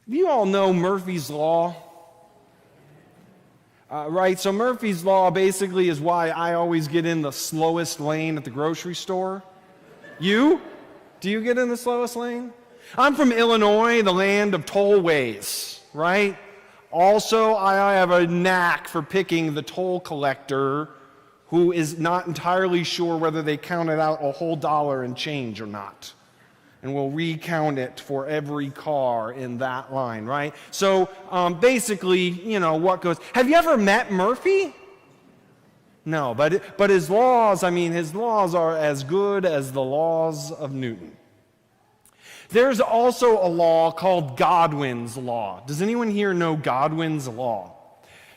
You all know Murphy's Law, right? So Murphy's Law basically is why I always get in the slowest lane at the grocery store. You? Do you get in the slowest lane? I'm from Illinois, the land of tollways, right? Also, I have a knack for picking the toll collector who is not entirely sure whether they counted out a whole dollar in change or not. And we'll recount it for every car in that line, right? So basically, what goes. Have you ever met Murphy? No, but his laws are as good as the laws of Newton. There's also a law called Godwin's Law. Does anyone here know Godwin's Law?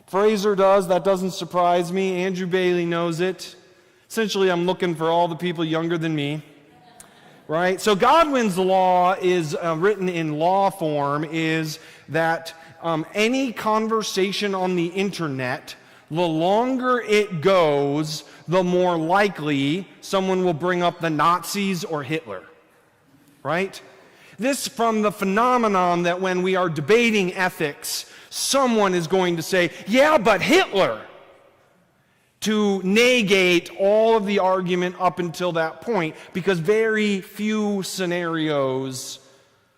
Fraser does. That doesn't surprise me. Andrew Bailey knows it. Essentially, I'm looking for all the people younger than me. Right? So Godwin's Law is written in law form is that any conversation on the internet, the longer it goes, the more likely someone will bring up the Nazis or Hitler. Right? This from the phenomenon that when we are debating ethics, someone is going to say, yeah, but Hitler, to negate all of the argument up until that point, because very few scenarios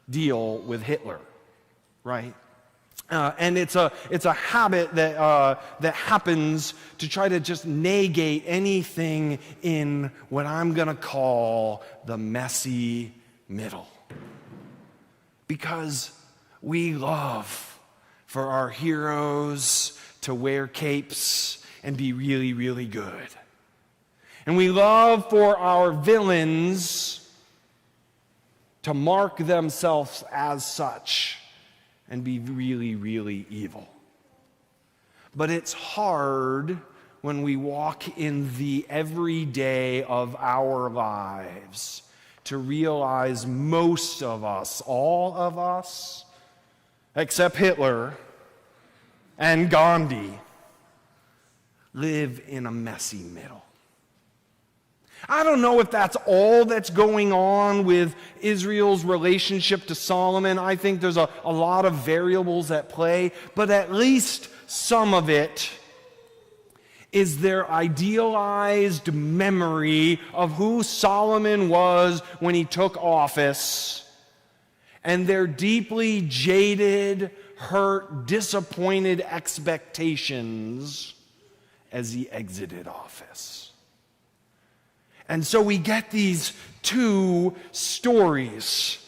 deal with Hitler, right? And it's a habit that happens to try to just negate anything in what I'm going to call the messy middle. Because we love for our heroes to wear capes and be really, really good. And we love for our villains to mark themselves as such and be really, really evil. But it's hard when we walk in the everyday of our lives to realize most of us, all of us, except Hitler and Gandhi, live in a messy middle. I don't know if that's all that's going on with Israel's relationship to Solomon. I think there's a lot of variables at play, but at least some of it is their idealized memory of who Solomon was when he took office, and their deeply jaded, hurt, disappointed expectations as he exited office. And so we get these two stories.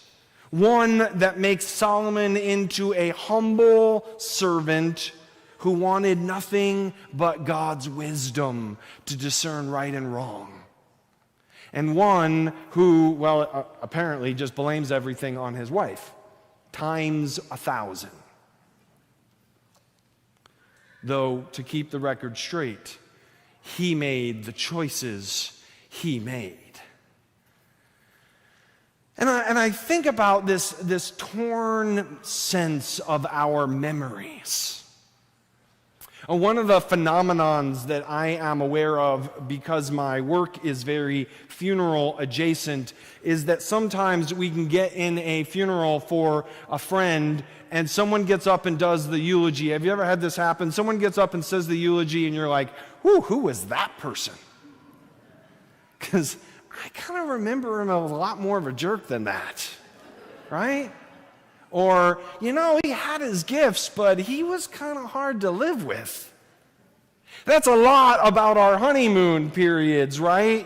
One that makes Solomon into a humble servant who wanted nothing but God's wisdom to discern right and wrong. And one who, apparently just blames everything on his wife, times 1,000. Though, to keep the record straight, he made the choices he made. And I think about this torn sense of our memories. One of the phenomenons that I am aware of, because my work is very funeral adjacent, is that sometimes we can get in a funeral for a friend and someone gets up and does the eulogy. Have you ever had this happen? Someone gets up and says the eulogy and you're like, who was that person? Because I kind of remember him as a lot more of a jerk than that, right? Or, he had his gifts, but he was kind of hard to live with. That's a lot about our honeymoon periods, right?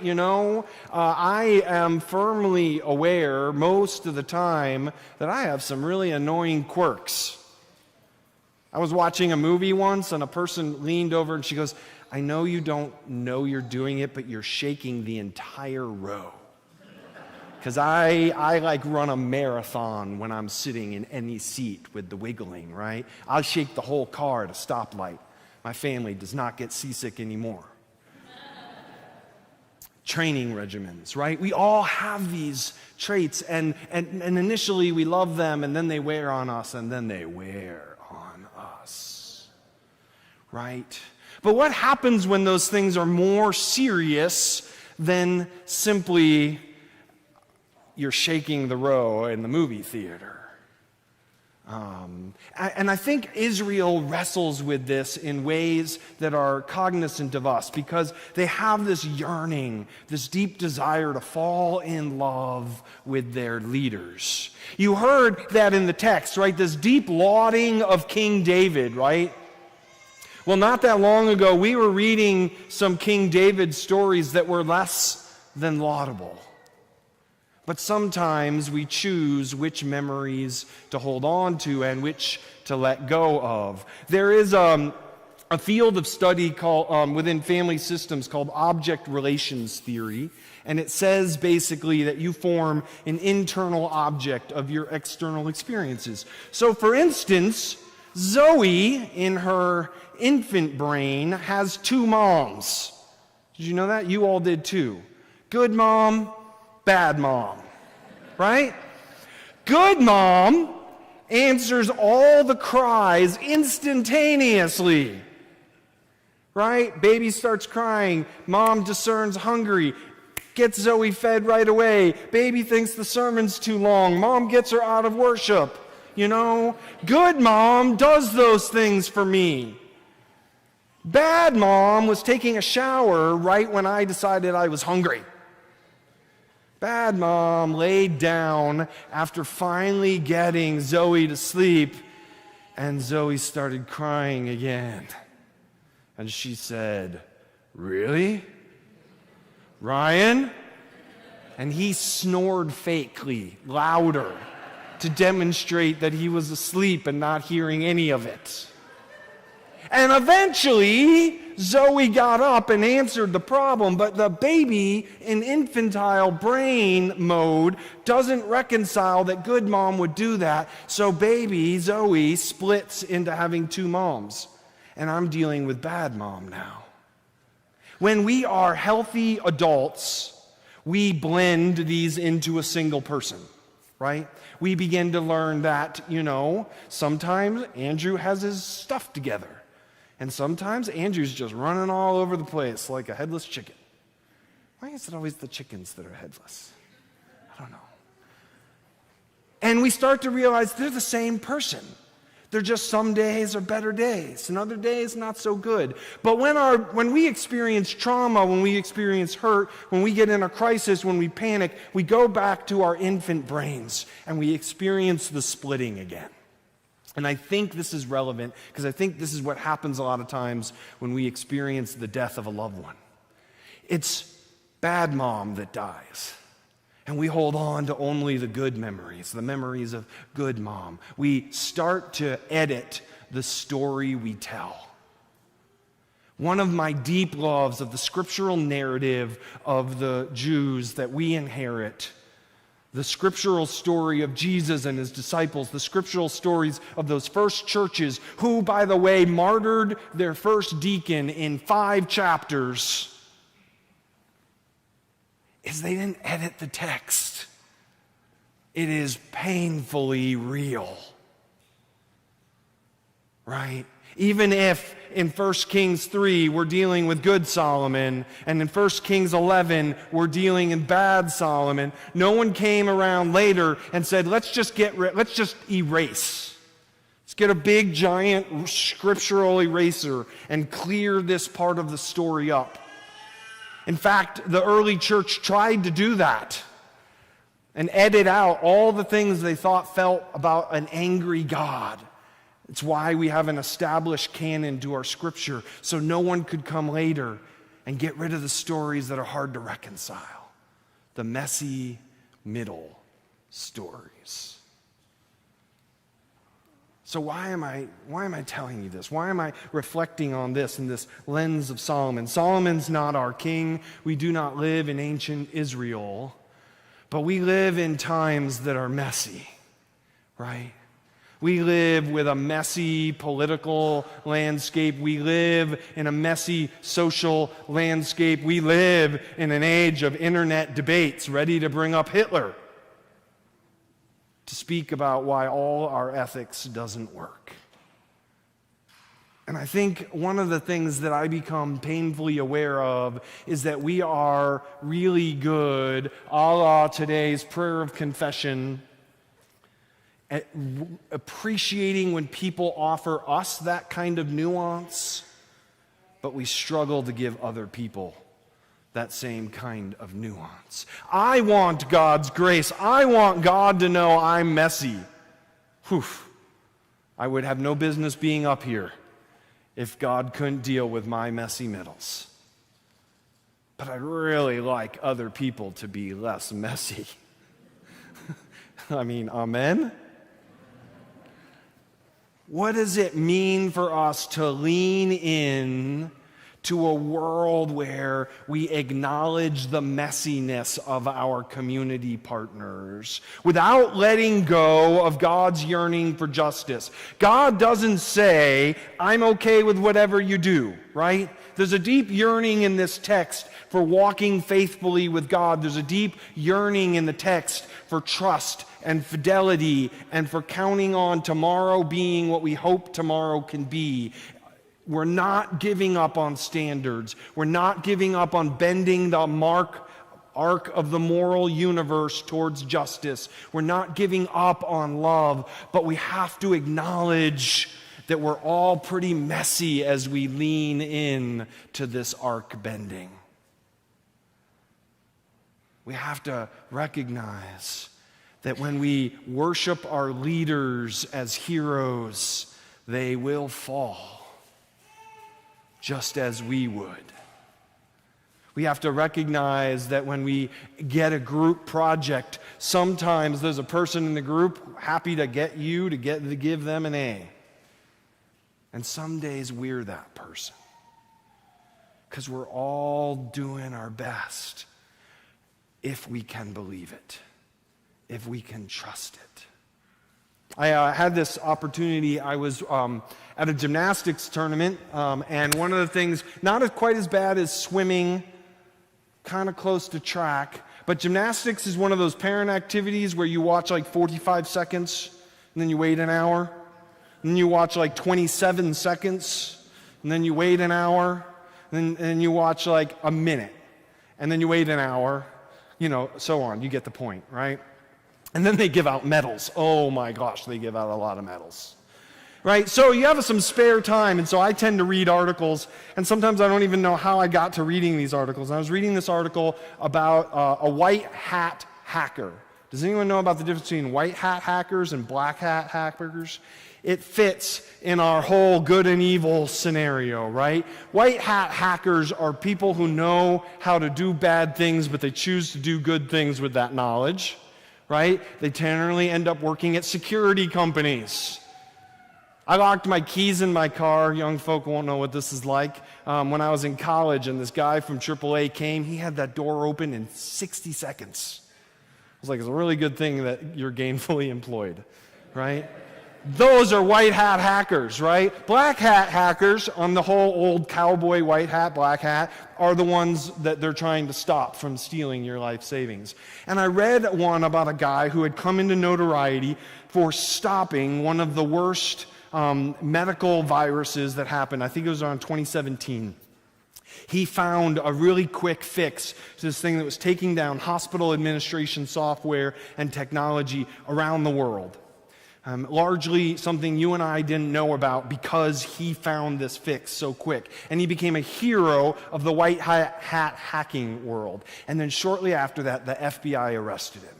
I am firmly aware most of the time that I have some really annoying quirks. I was watching a movie once and a person leaned over and she goes, I know you don't know you're doing it, but you're shaking the entire row. Because I like run a marathon when I'm sitting in any seat with the wiggling, right? I'll shake the whole car at a stoplight. My family does not get seasick anymore. Training regimens, right? We all have these traits, and initially we love them, and then they wear on us, and then they wear on us, right? But what happens when those things are more serious than simply you're shaking the row in the movie theater? And I think Israel wrestles with this in ways that are cognizant of us because they have this yearning, this deep desire to fall in love with their leaders. You heard that in the text, right? This deep lauding of King David, right? Well, not that long ago, we were reading some King David stories that were less than laudable. But sometimes we choose which memories to hold on to and which to let go of. There is a field of study called within family systems called object relations theory, and it says basically that you form an internal object of your external experiences. So, for instance, Zoe in her infant brain has two moms. Did you know that? You all did too. Good mom, bad mom, right? Good mom answers all the cries instantaneously, right? Baby starts crying, mom discerns hungry, gets Zoe fed right away. Baby thinks the sermon's too long, mom gets her out of worship. You know, good mom does those things for me. Bad mom was taking a shower right when I decided I was hungry. Bad mom laid down after finally getting Zoe to sleep, and Zoe started crying again. And she said, "Really? Ryan?" And he snored fakely, louder, to demonstrate that he was asleep and not hearing any of it. And eventually, Zoe got up and answered the problem, but the baby in infantile brain mode doesn't reconcile that good mom would do that. So baby Zoe splits into having two moms. And I'm dealing with bad mom now. When we are healthy adults, we blend these into a single person, right? We begin to learn that, sometimes Andrew has his stuff together. And sometimes Andrew's just running all over the place like a headless chicken. Why is it always the chickens that are headless? I don't know. And we start to realize they're the same person. They're just some days are better days, and other days not so good. But when we experience trauma, when we experience hurt, when we get in a crisis, when we panic, we go back to our infant brains and we experience the splitting again. And I think this is relevant because I think this is what happens a lot of times when we experience the death of a loved one. It's bad mom that dies. And we hold on to only the good memories, the memories of good mom. We start to edit the story we tell. One of my deep loves of the scriptural narrative of the Jews that we inherit, the scriptural story of Jesus and his disciples, the scriptural stories of those first churches who, by the way, martyred their first deacon in 5 chapters, is they didn't edit the text. It is painfully real, right? Even if in 1 Kings 3 we're dealing with good Solomon, and in 1 Kings 11 we're dealing in bad Solomon, no one came around later and said, let's just erase. Let's get a big giant scriptural eraser and clear this part of the story up. In fact, the early church tried to do that and edit out all the things they thought felt about an angry God. It's why we have an established canon to our scripture, so no one could come later and get rid of the stories that are hard to reconcile. The messy middle stories. So why am I telling you this? Why am I reflecting on this in this lens of Solomon? Solomon's not our king. We do not live in ancient Israel, but we live in times that are messy, right? We live with a messy political landscape. We live in a messy social landscape. We live in an age of internet debates ready to bring up Hitler to speak about why all our ethics doesn't work. And I think one of the things that I become painfully aware of is that we are really good, a la today's prayer of confession, appreciating when people offer us that kind of nuance, but we struggle to give other people that same kind of nuance. I want God's grace. I want God to know I'm messy. Whew. I would have no business being up here if God couldn't deal with my messy middles. But I'd really like other people to be less messy. I mean, amen? What does it mean for us to lean in to a world where we acknowledge the messiness of our community partners without letting go of God's yearning for justice? God doesn't say, I'm okay with whatever you do, right? There's a deep yearning in this text for walking faithfully with God. There's a deep yearning in the text for trust and fidelity and for counting on tomorrow being what we hope tomorrow can be. We're not giving up on standards. We're not giving up on bending the arc of the moral universe towards justice. We're not giving up on love, but we have to acknowledge that we're all pretty messy as we lean in to this arc bending. We have to recognize that when we worship our leaders as heroes, they will fall, just as we would. We have to recognize that when we get a group project, sometimes there's a person in the group happy to get you to give them an A. And some days we're that person, because we're all doing our best if we can believe it, if we can trust it. I had this opportunity. I was at a gymnastics tournament, and one of the things, not quite as bad as swimming, kind of close to track, but gymnastics is one of those parent activities where you watch like 45 seconds, and then you wait an hour, and then you watch like 27 seconds, and then you wait an hour, and then you watch like a minute, and then you wait an hour, so on. You get the point, right? And then they give out medals. Oh my gosh, they give out a lot of medals. Right? So you have some spare time, and so I tend to read articles, and sometimes I don't even know how I got to reading these articles. And I was reading this article about a white hat hacker. Does anyone know about the difference between white hat hackers and black hat hackers? It fits in our whole good and evil scenario, right? White hat hackers are people who know how to do bad things, but they choose to do good things with that knowledge. Right? They generally end up working at security companies. I locked my keys in my car. Young folk won't know what this is like. When I was in college and this guy from AAA came, he had that door open in 60 seconds. I was like, it's a really good thing that you're gainfully employed, right? Those are white hat hackers, right? Black hat hackers, on the whole old cowboy white hat, black hat, are the ones that they're trying to stop from stealing your life savings. And I read one about a guy who had come into notoriety for stopping one of the worst medical viruses that happened. I think it was around 2017. He found a really quick fix to this thing that was taking down hospital administration software and technology around the world. Largely something you and I didn't know about because he found this fix so quick. And he became a hero of the white hat hacking world. And then shortly after that, the FBI arrested him.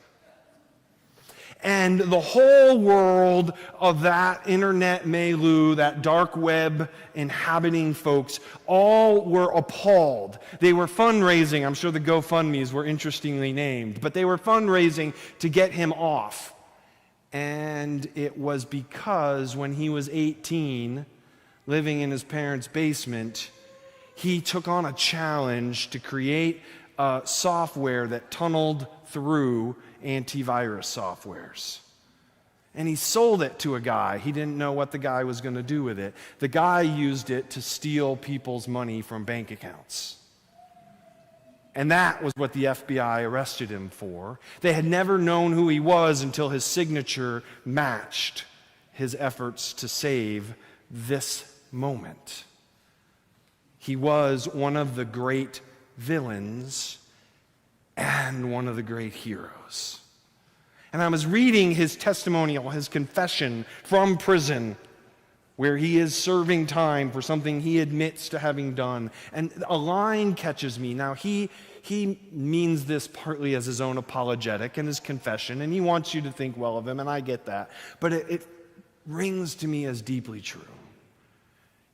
And the whole world of that internet milieu, that dark web inhabiting folks, all were appalled. They were fundraising. I'm sure the GoFundMes were interestingly named, but they were fundraising to get him off. And it was because when he was 18, living in his parents' basement, he took on a challenge to create a software that tunneled through antivirus softwares. And he sold it to a guy. He didn't know what the guy was going to do with it. The guy used it to steal people's money from bank accounts. And that was what the FBI arrested him for. They had never known who he was until his signature matched his efforts to save this moment. He was one of the great villains and one of the great heroes. And I was reading his testimonial, his confession from prison, where he is serving time for something he admits to having done. And a line catches me. Now, he means this partly as his own apologetic and his confession, and he wants you to think well of him, and I get that. But it rings to me as deeply true.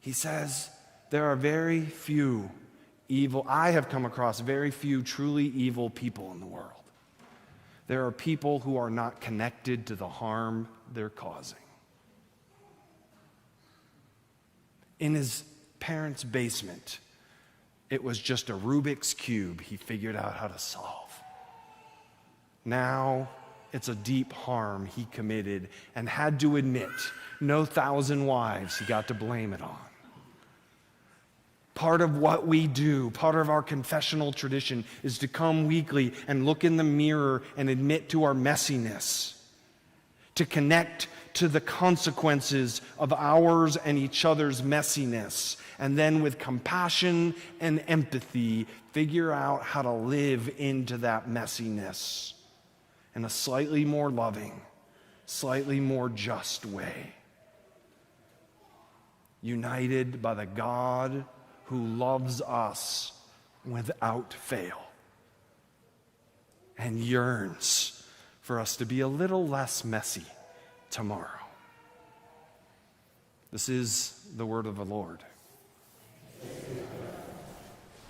He says, there are very few I have come across very few truly evil people in the world. There are people who are not connected to the harm they're causing. In his parents' basement, it was just a Rubik's Cube he figured out how to solve. Now, it's a deep harm he committed and had to admit. No 1,000 wives he got to blame it on. Part of what we do, part of our confessional tradition, is to come weekly and look in the mirror and admit to our messiness, to connect to the consequences of ours and each other's messiness, and then with compassion and empathy, figure out how to live into that messiness in a slightly more loving, slightly more just way. United by the God who loves us without fail and yearns for us to be a little less messy tomorrow. This is the word of the Lord.